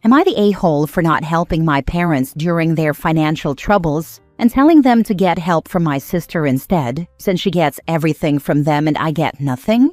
Am I the a-hole for not helping my parents during their financial troubles and telling them to get help from my sister instead, since she gets everything from them and I get nothing?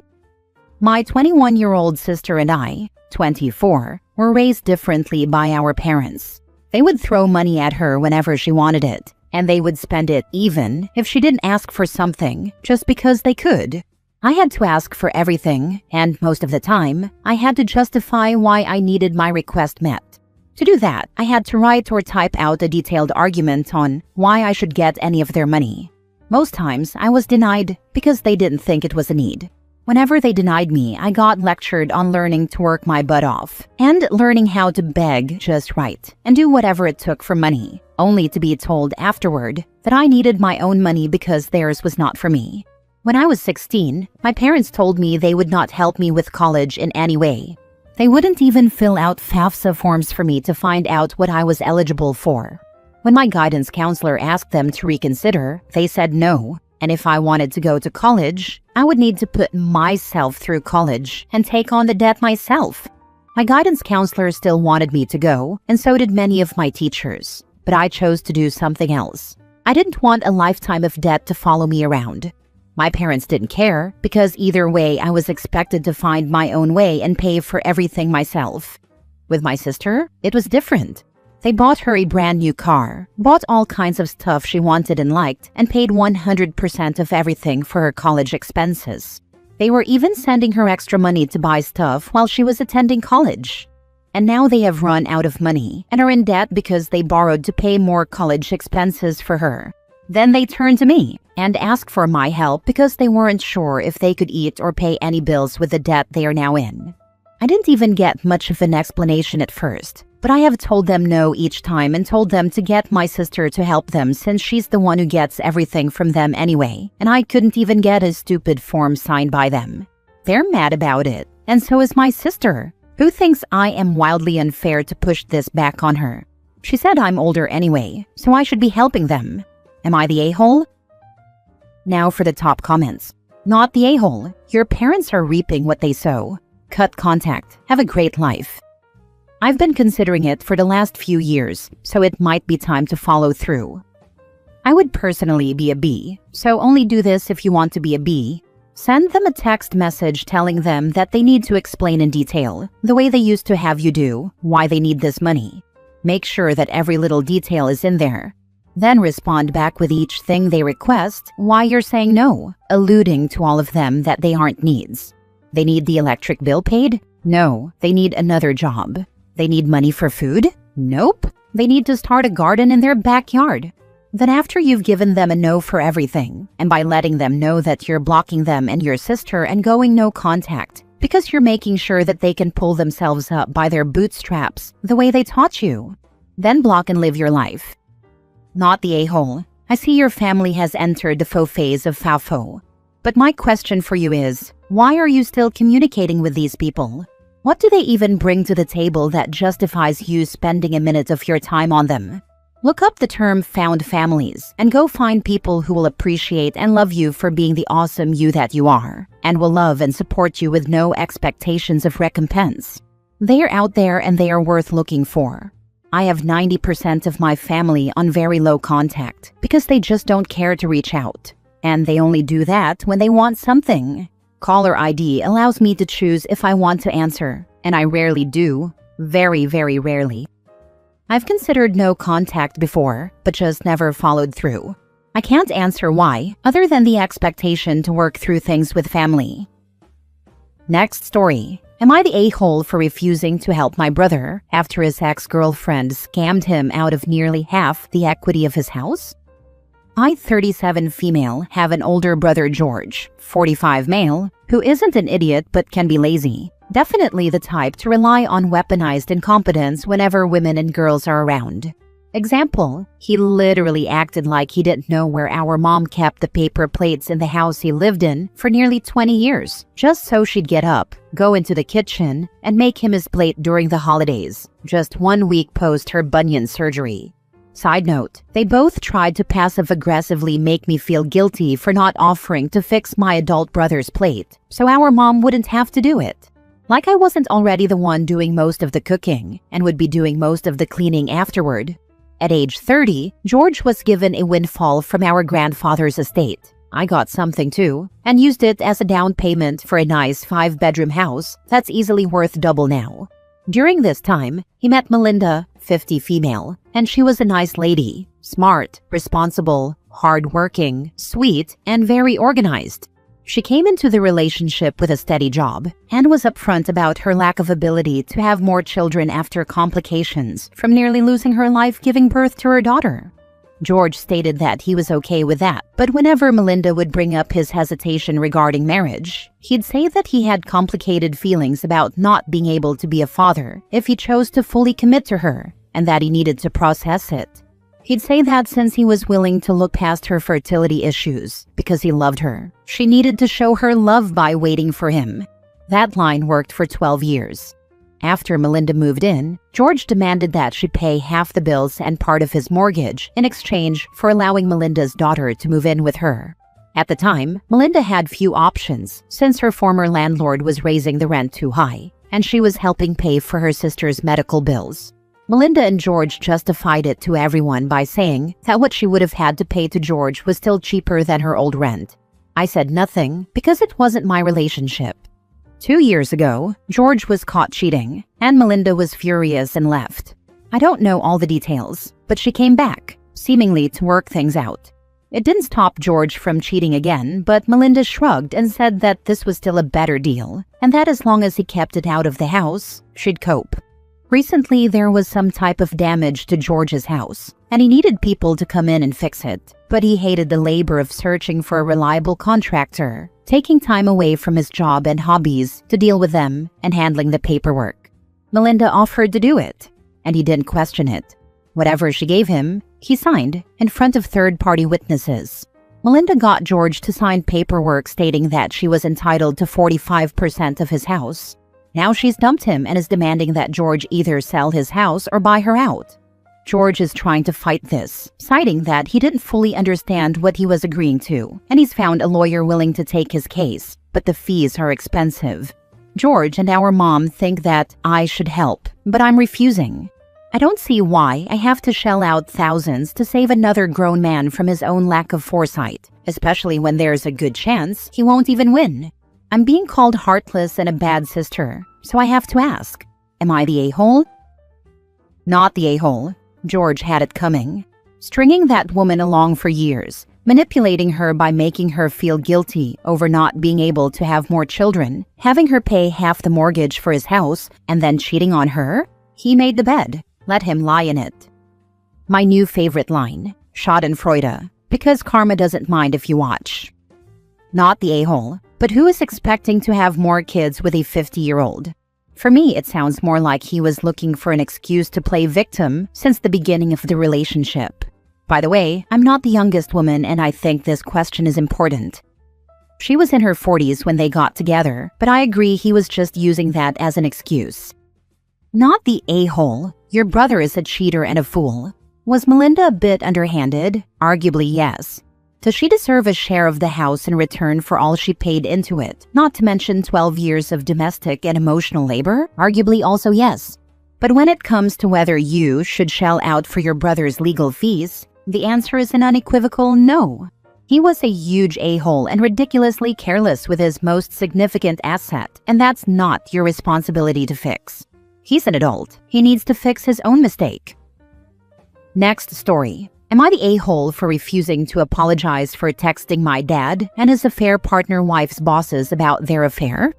My 21-year-old sister and I, 24, were raised differently by our parents. They would throw money at her whenever she wanted it, and they would spend it even if she didn't ask for something just because they could. I had to ask for everything, and most of the time, I had to justify why I needed my request met. To do that, I had to write or type out a detailed argument on why I should get any of their money. Most times, I was denied because they didn't think it was a need. Whenever they denied me, I got lectured on learning to work my butt off and learning how to beg just right and do whatever it took for money, only to be told afterward that I needed my own money because theirs was not for me. When I was 16, my parents told me they would not help me with college in any way. They wouldn't even fill out FAFSA forms for me to find out what I was eligible for. When my guidance counselor asked them to reconsider, they said no. And if I wanted to go to college, I would need to put myself through college and take on the debt myself. My guidance counselor still wanted me to go, and so did many of my teachers. But I chose to do something else. I didn't want a lifetime of debt to follow me around. My parents didn't care, because either way I was expected to find my own way and pay for everything myself. With my sister, it was different. They bought her a brand new car, bought all kinds of stuff she wanted and liked, and paid 100% of everything for her college expenses. They were even sending her extra money to buy stuff while she was attending college. And now they have run out of money and are in debt because they borrowed to pay more college expenses for her. Then they turn to me and ask for my help because they weren't sure if they could eat or pay any bills with the debt they are now in. I didn't even get much of an explanation at first, but I have told them no each time and told them to get my sister to help them since she's the one who gets everything from them anyway, and I couldn't even get a stupid form signed by them. They're mad about it, and so is my sister, who thinks I am wildly unfair to push this back on her. She said I'm older anyway, so I should be helping them. Am I the a-hole? Now for the top comments. Not the a-hole. Your parents are reaping what they sow. Cut contact. Have a great life. I've been considering it for the last few years, so it might be time to follow through. I would personally be a B, so only do this if you want to be a B. Send them a text message telling them that they need to explain in detail, the way they used to have you do, why they need this money. Make sure that every little detail is in there. Then respond back with each thing they request, why you're saying no, alluding to all of them that they aren't needs. They need the electric bill paid? No, they need another job. They need money for food? Nope. They need to start a garden in their backyard. Then after you've given them a no for everything, and by letting them know that you're blocking them and your sister and going no contact, because you're making sure that they can pull themselves up by their bootstraps the way they taught you, then block and live your life. Not the a-hole. I see your family has entered the faux phase of FAFO. But my question for you is, why are you still communicating with these people? What do they even bring to the table that justifies you spending a minute of your time on them? Look up the term found families and go find people who will appreciate and love you for being the awesome you that you are, and will love and support you with no expectations of recompense. They are out there and they are worth looking for. I have 90% of my family on very low contact because they just don't care to reach out. And they only do that when they want something. Caller ID allows me to choose if I want to answer, and I rarely do. Very, very rarely. I've considered no contact before, but just never followed through. I can't answer why, other than the expectation to work through things with family. Next story. Am I the a-hole for refusing to help my brother after his ex-girlfriend scammed him out of nearly half the equity of his house? I, 37 female, have an older brother George, 45 male, who isn't an idiot but can be lazy. Definitely the type to rely on weaponized incompetence whenever women and girls are around. Example, he literally acted like he didn't know where our mom kept the paper plates in the house he lived in for nearly 20 years, just so she'd get up, go into the kitchen, and make him his plate during the holidays, just 1 week post her bunion surgery. Side note, they both tried to passive-aggressively make me feel guilty for not offering to fix my adult brother's plate, so our mom wouldn't have to do it. Like I wasn't already the one doing most of the cooking and would be doing most of the cleaning afterward. At age 30, George was given a windfall from our grandfather's estate. I got something too, and used it as a down payment for a nice 5-bedroom house that's easily worth double now. During this time, he met Melinda, 50 female, and she was a nice lady, smart, responsible, hardworking, sweet, and very organized. She came into the relationship with a steady job and was upfront about her lack of ability to have more children after complications from nearly losing her life giving birth to her daughter. George stated that he was okay with that, but whenever Melinda would bring up his hesitation regarding marriage, he'd say that he had complicated feelings about not being able to be a father if he chose to fully commit to her, and that he needed to process it. He'd say that since he was willing to look past her fertility issues because he loved her, she needed to show her love by waiting for him. That line worked for 12 years. After Melinda moved in, George demanded that she pay half the bills and part of his mortgage in exchange for allowing Melinda's daughter to move in with her. At the time, Melinda had few options since her former landlord was raising the rent too high, and she was helping pay for her sister's medical bills. Melinda and George justified it to everyone by saying that what she would have had to pay to George was still cheaper than her old rent. I said nothing because it wasn't my relationship. 2 years ago, George was caught cheating, and Melinda was furious and left. I don't know all the details, but she came back, seemingly to work things out. It didn't stop George from cheating again, but Melinda shrugged and said that this was still a better deal, and that as long as he kept it out of the house, she'd cope. Recently, there was some type of damage to George's house, and he needed people to come in and fix it, but he hated the labor of searching for a reliable contractor, taking time away from his job and hobbies to deal with them and handling the paperwork. Melinda offered to do it, and he didn't question it. Whatever she gave him, he signed in front of third-party witnesses. Melinda got George to sign paperwork stating that she was entitled to 45% of his house. Now she's dumped him and is demanding that George either sell his house or buy her out. George is trying to fight this, citing that he didn't fully understand what he was agreeing to, and he's found a lawyer willing to take his case, but the fees are expensive. George and our mom think that I should help, but I'm refusing. I don't see why I have to shell out thousands to save another grown man from his own lack of foresight, especially when there's a good chance he won't even win. I'm being called heartless and a bad sister, so I have to ask, am I the a-hole? Not the a-hole. George had it coming. Stringing that woman along for years, manipulating her by making her feel guilty over not being able to have more children, having her pay half the mortgage for his house, and then cheating on her? He made the bed. Let him lie in it. My new favorite line, Schadenfreude, because karma doesn't mind if you watch. Not the a-hole, but who is expecting to have more kids with a 50-year-old? For me, it sounds more like he was looking for an excuse to play victim since the beginning of the relationship. By the way, I'm not the youngest woman, and I think this question is important. She was in her 40s when they got together, but I agree he was just using that as an excuse. Not the a-hole. Your brother is a cheater and a fool. Was Melinda a bit underhanded? Arguably, yes. Does she deserve a share of the house in return for all she paid into it, not to mention 12 years of domestic and emotional labor? Arguably also yes. But when it comes to whether you should shell out for your brother's legal fees, the answer is an unequivocal no. He was a huge a-hole and ridiculously careless with his most significant asset, and that's not your responsibility to fix. He's an adult. He needs to fix his own mistake. Next story. Am I the a-hole for refusing to apologize for texting my dad and his affair partner wife's bosses about their affair?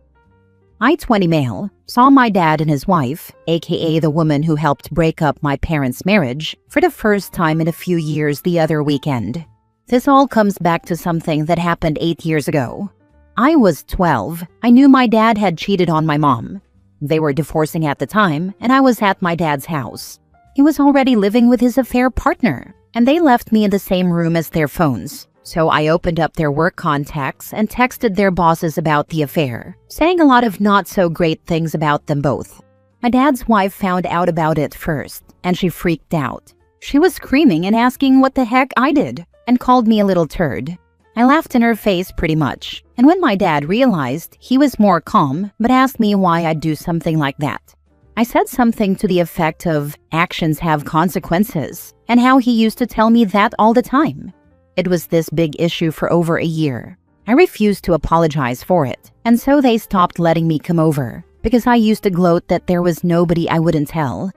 I, 20 male, saw my dad and his wife, aka the woman who helped break up my parents' marriage, for the first time in a few years the other weekend. This all comes back to something that happened 8 years ago. I was 12. I knew my dad had cheated on my mom. They were divorcing at the time, and I was at my dad's house. He was already living with his affair partner, and they left me in the same room as their phones. So I opened up their work contacts and texted their bosses about the affair, saying a lot of not-so-great things about them both. My dad's wife found out about it first, and she freaked out. She was screaming and asking what the heck I did, and called me a little turd. I laughed in her face pretty much, and when my dad realized, he was more calm but asked me why I'd do something like that. I said something to the effect of actions have consequences, and how he used to tell me that all the time. It was this big issue for over a year. I refused to apologize for it, and so they stopped letting me come over, because I used to gloat that there was nobody I wouldn't tell.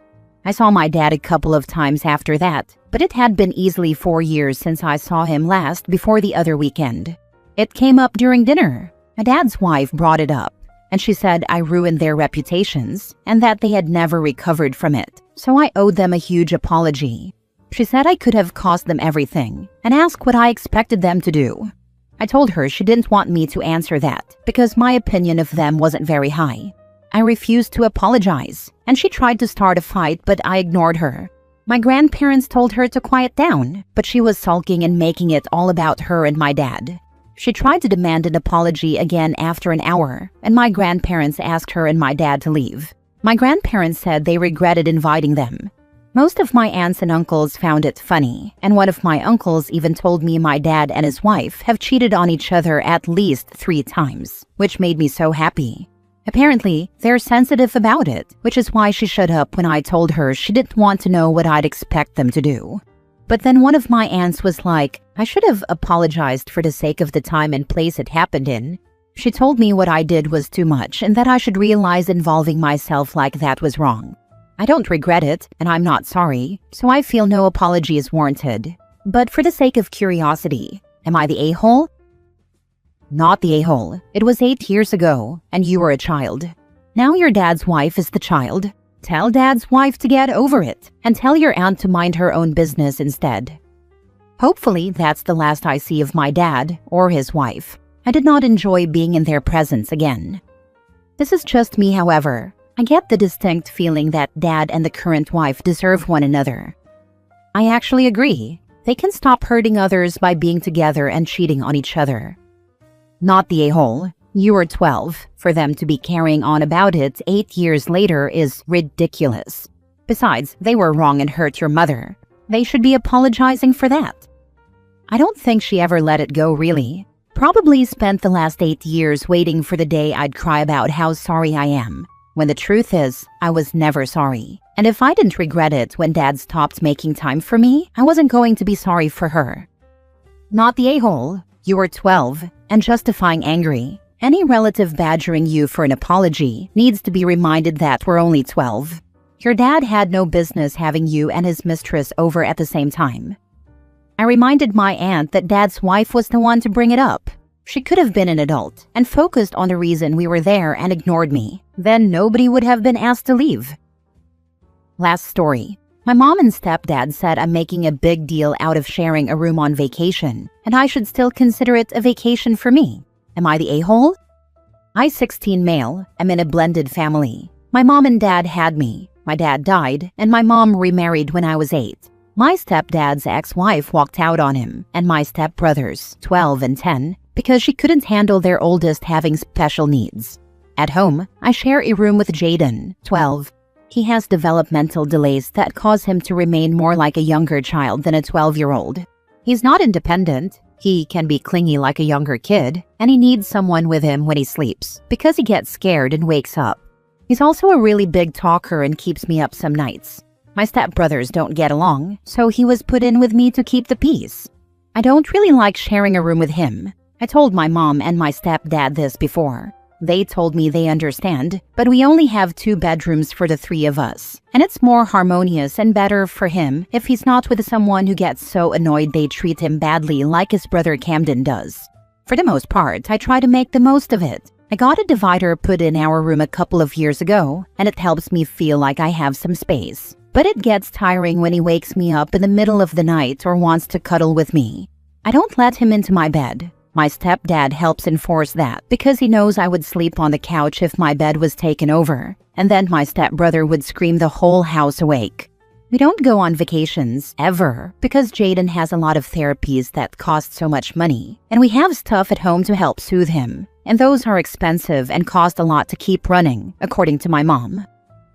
I saw my dad a couple of times after that, but it had been easily 4 years since I saw him last before the other weekend. It came up during dinner. My dad's wife brought it up, and she said I ruined their reputations and that they had never recovered from it, so I owed them a huge apology. She said I could have cost them everything and asked what I expected them to do. I told her she didn't want me to answer that because my opinion of them wasn't very high. I refused to apologize, and she tried to start a fight, but I ignored her. My grandparents told her to quiet down, but she was sulking and making it all about her and my dad. She tried to demand an apology again after an hour, and my grandparents asked her and my dad to leave. My grandparents said they regretted inviting them. Most of my aunts and uncles found it funny, and one of my uncles even told me my dad and his wife have cheated on each other at least 3 times, which made me so happy. Apparently, they're sensitive about it, which is why she shut up when I told her she didn't want to know what I'd expect them to do. But then one of my aunts was like, I should have apologized for the sake of the time and place it happened in. She told me what I did was too much and that I should realize involving myself like that was wrong. I don't regret it, and I'm not sorry, so I feel no apology is warranted. But for the sake of curiosity, am I the a-hole? Not the a-hole. It was 8 years ago, and you were a child. Now your dad's wife is the child. Tell dad's wife to get over it, and tell your aunt to mind her own business instead. Hopefully, that's the last I see of my dad or his wife. I did not enjoy being in their presence again. This is just me, however. I get the distinct feeling that dad and the current wife deserve one another. I actually agree. They can stop hurting others by being together and cheating on each other. Not the a-hole. You were 12. For them to be carrying on about it 8 years later is ridiculous. Besides, they were wrong and hurt your mother. They should be apologizing for that. I don't think she ever let it go, really. Probably spent the last 8 years waiting for the day I'd cry about how sorry I am. When the truth is, I was never sorry. And if I didn't regret it when Dad stopped making time for me, I wasn't going to be sorry for her. Not the a-hole. You were 12 and justifying angry. Any relative badgering you for an apology needs to be reminded that we're only 12. Your dad had no business having you and his mistress over at the same time. I reminded my aunt that Dad's wife was the one to bring it up. She could have been an adult and focused on the reason we were there and ignored me. Then nobody would have been asked to leave. Last story. My mom and stepdad said I'm making a big deal out of sharing a room on vacation, and I should still consider it a vacation for me. Am I the a-hole? I, 16 male, am in a blended family. My mom and dad had me. My dad died, and my mom remarried when I was 8. My stepdad's ex-wife walked out on him, and my stepbrothers, 12 and 10, because she couldn't handle their oldest having special needs. At home, I share a room with Jaden, 12. He has developmental delays that cause him to remain more like a younger child than a 12-year-old. He's not independent. He can be clingy like a younger kid, and he needs someone with him when he sleeps because he gets scared and wakes up. He's also a really big talker and keeps me up some nights. My stepbrothers don't get along, so he was put in with me to keep the peace. I don't really like sharing a room with him. I told my mom and my stepdad this before. They told me they understand, but we only have 2 bedrooms for the 3 of us, and it's more harmonious and better for him if he's not with someone who gets so annoyed they treat him badly like his brother Camden does. For the most part, I try to make the most of it. I got a divider put in our room a couple of years ago, and it helps me feel like I have some space. But it gets tiring when he wakes me up in the middle of the night or wants to cuddle with me. I don't let him into my bed. My stepdad helps enforce that because he knows I would sleep on the couch if my bed was taken over, and then my stepbrother would scream the whole house awake. We don't go on vacations, ever, because Jaden has a lot of therapies that cost so much money, and we have stuff at home to help soothe him, and those are expensive and cost a lot to keep running, according to my mom.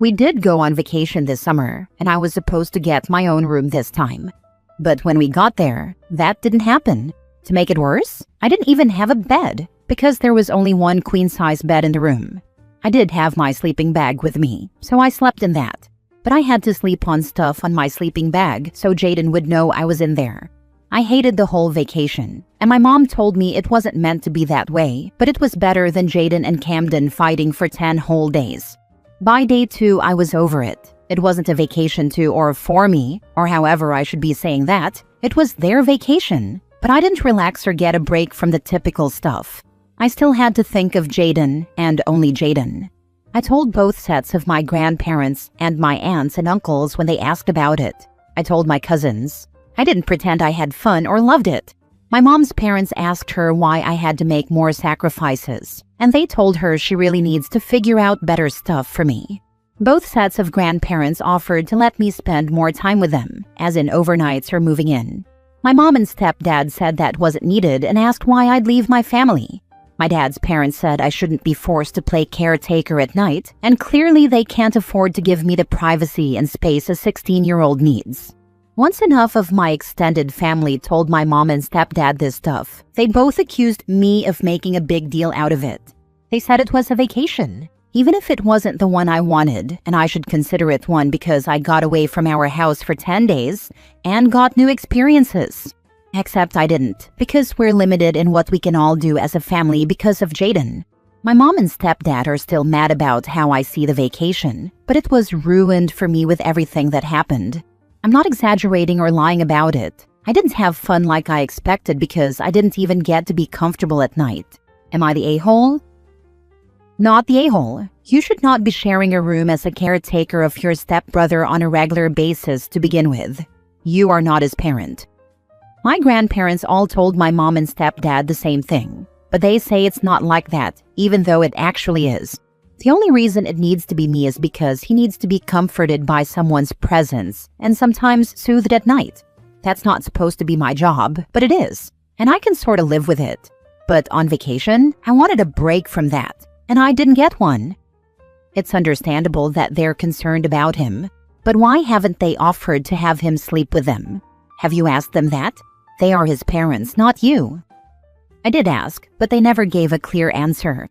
We did go on vacation this summer, and I was supposed to get my own room this time. But when we got there, that didn't happen. To make it worse, I didn't even have a bed because there was only one queen-size bed in the room. I did have my sleeping bag with me, so I slept in that. But I had to sleep on stuff on my sleeping bag so Jaden would know I was in there. I hated the whole vacation, and my mom told me it wasn't meant to be that way, but it was better than Jaden and Camden fighting for 10 whole days. By day 2, I was over it. It wasn't a vacation to or for me, or however I should be saying that. It was their vacation. But I didn't relax or get a break from the typical stuff. I still had to think of Jaden and only Jaden. I told both sets of my grandparents and my aunts and uncles when they asked about it. I told my cousins. I didn't pretend I had fun or loved it. My mom's parents asked her why I had to make more sacrifices, and they told her she really needs to figure out better stuff for me. Both sets of grandparents offered to let me spend more time with them, as in overnights or moving in. My mom and stepdad said that wasn't needed and asked why I'd leave my family. My dad's parents said I shouldn't be forced to play caretaker at night, and clearly they can't afford to give me the privacy and space a 16-year-old needs. Once enough of my extended family told my mom and stepdad this stuff, they both accused me of making a big deal out of it. They said it was a vacation, even if it wasn't the one I wanted, and I should consider it one because I got away from our house for 10 days and got new experiences. Except I didn't, because we're limited in what we can all do as a family because of Jaden. My mom and stepdad are still mad about how I see the vacation, but it was ruined for me with everything that happened. I'm not exaggerating or lying about it. I didn't have fun like I expected because I didn't even get to be comfortable at night. Am I the a-hole? Not the a-hole. You should not be sharing a room as a caretaker of your stepbrother on a regular basis to begin with. You are not his parent. My grandparents all told my mom and stepdad the same thing, but they say it's not like that, even though it actually is. The only reason it needs to be me is because he needs to be comforted by someone's presence and sometimes soothed at night. That's not supposed to be my job, but it is, and I can sort of live with it. But on vacation, I wanted a break from that, and I didn't get one. It's understandable that they're concerned about him, but why haven't they offered to have him sleep with them? Have you asked them that? They are his parents, not you. I did ask, but they never gave a clear answer.